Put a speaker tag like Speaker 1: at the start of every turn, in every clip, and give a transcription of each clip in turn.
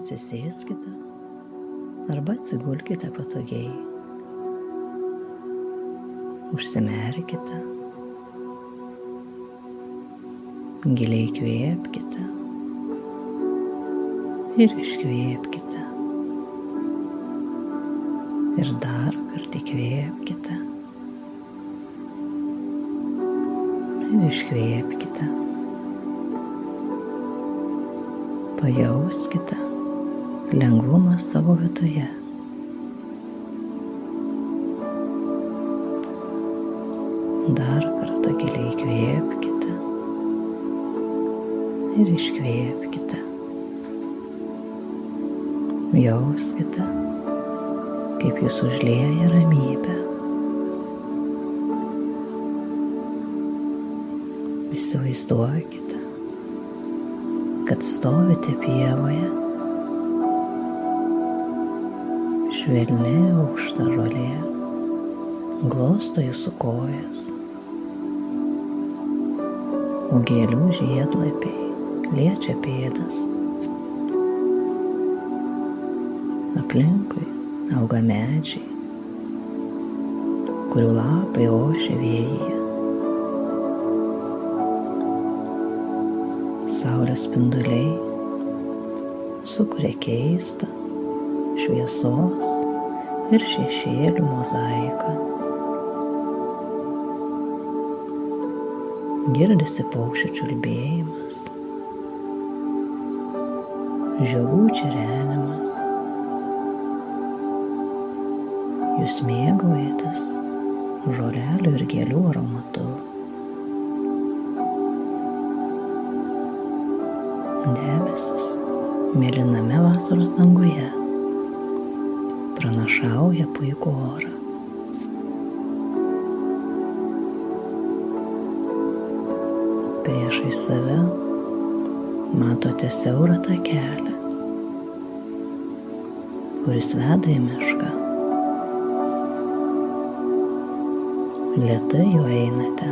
Speaker 1: Atsisėskite arba atsigulkite patogiai. Užsimerkite. Giliai įkvėpkite ir iškvėpkite. Ir dar kartą įkvėpkite ir iškvėpkite. Pajauskite lengvumą savo viduje. Dar kartą giliai įkvėpkite ir iškvėpkite. Jauskite, kaip jūs užlieja ramybė. Įsivaizduokite, kad stovite pievoje, švelni aukšta žolė glosto jūsų kojas, o gėlių žiedlapiai liečia pėdas. Aplinkui auga medžiai, kurių lapai ošia vėjyje. Saulės spinduliai sukuria keistą šviesos ir šešėlių mozaiką. Girdisi paukščių čiulbėjimas, žiogų čirenimas. Jūs mėgaujatės žolelių ir gėlių aromatu. Debesis mėlyname vasaros danguje pranašauja puikų orą. Priešais save matote siaurą takelį, kuris veda į mišką. Lėtai juo einate.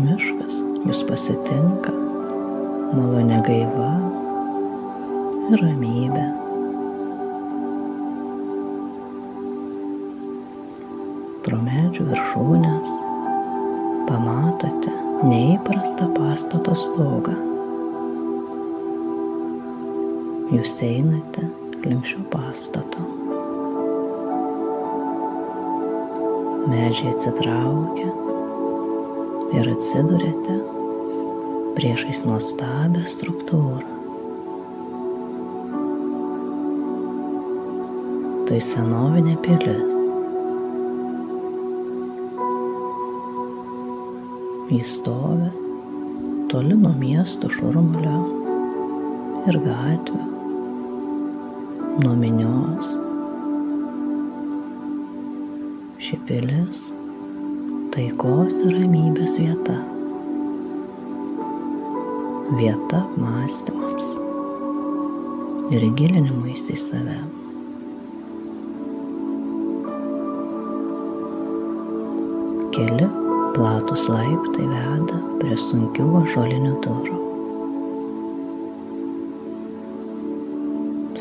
Speaker 1: Miškas jūs pasitinka malonia gaiva ir ramybė. Pro medžių viršūnes pamatote neįprastą pastato stogą. Jūs einate link šio pastato. Medžiai atsitraukia ir atsiduriate priešais nuostabią struktūrą. Tai senovinė pilis. Jis stovi toli nuo miesto šurmulio ir gatvių, nuo minios. Ši pilis taikos ir ramybės vieta. Vieta apmąstymams ir gilinimuisi į save. Keli platūs laiptai veda prie sunkių ąžuolinių durų.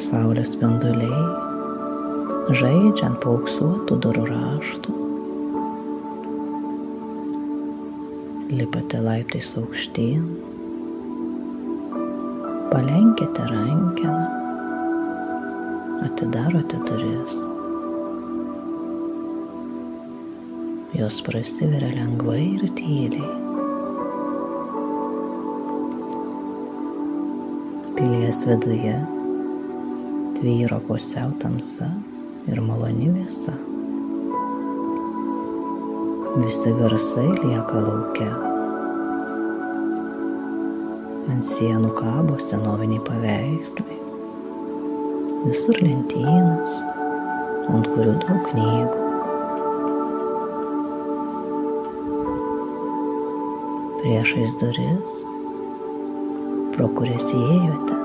Speaker 1: Saulės spinduliai žaidžia ant paauksuotų durų raštų. Lipate laiptais aukštyn, palenkite rankeną, atidarote duris. Jos prasiveria lengvai ir tyliai. Pilies viduje tvyro pusiau tamsa ir maloni vėsa. Visi garsai lieka lauke. Ant sienų kabo senoviniai paveikslai. Visur lentynos, ant kurių daug knygų. Priešais duris, pro kurias įėjote,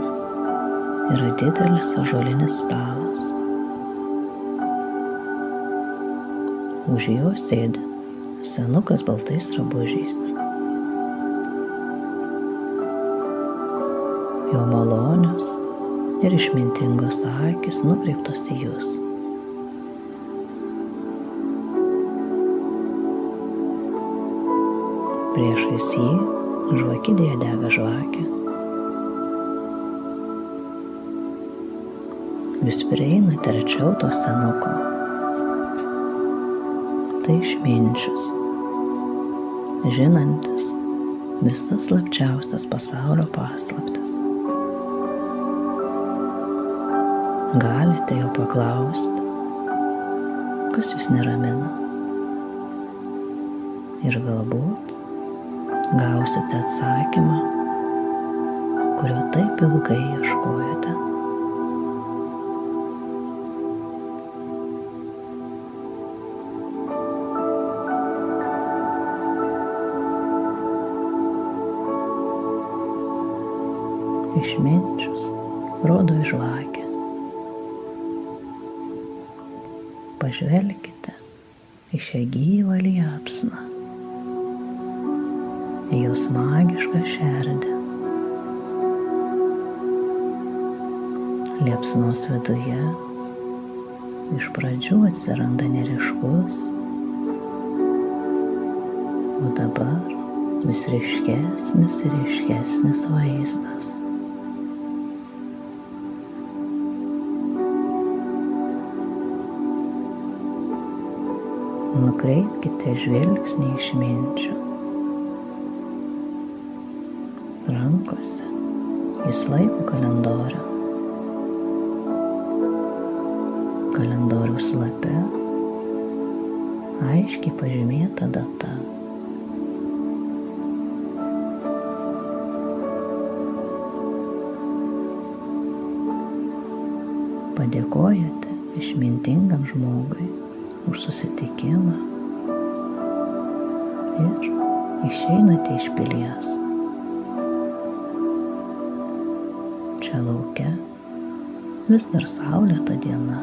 Speaker 1: yra didelis ąžuolinis stalas. Už jo sėdi senukas baltais drabužiais. Jo malonios ir išmintingos akys nukreiptos į jūs. Priešais jį žvakidėje dega žvakė. Jūs prieinate arčiau to senuko. Tai išminčius, žinantis visas slapčiausias pasaulio paslaptis. Galite jo paklausti, kas jūs neramina. Ir galbūt gausite atsakymą, kurio taip ilgai ieškojote. Išminčius rodo į žvakę. Pažvelkite į šią gyvą liepsną, į jos magišką šerdį. Liepsnos viduje iš pradžių atsiranda neryškus, o dabar vis ryškesnis ir ryškesnis vaizdas. Nukreipkite žvilgsnį į išminčių. Rankose jis laiko kalendorių. Kalendoriaus lape aiškiai pažymėta data. Padėkojate išmintingam žmogui už susitikimą ir išeinate iš pilies. Čia lauke vis dar saulėta diena.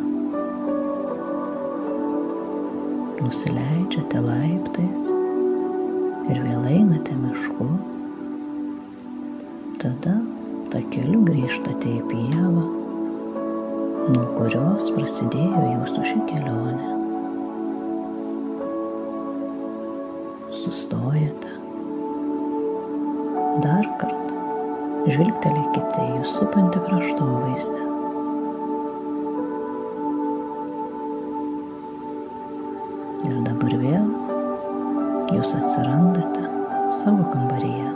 Speaker 1: Nusileidžiate laiptais ir vėl einate mišku. Tada takeliu grįžtate į pievą, nuo kurios prasidėjo jūsų ši kelionė. Sustojate. Dar kartą žvilgtelėkite į jūs supantį kraštovaizdį. Ir dabar vėl jūs atsirandate savo kambaryje.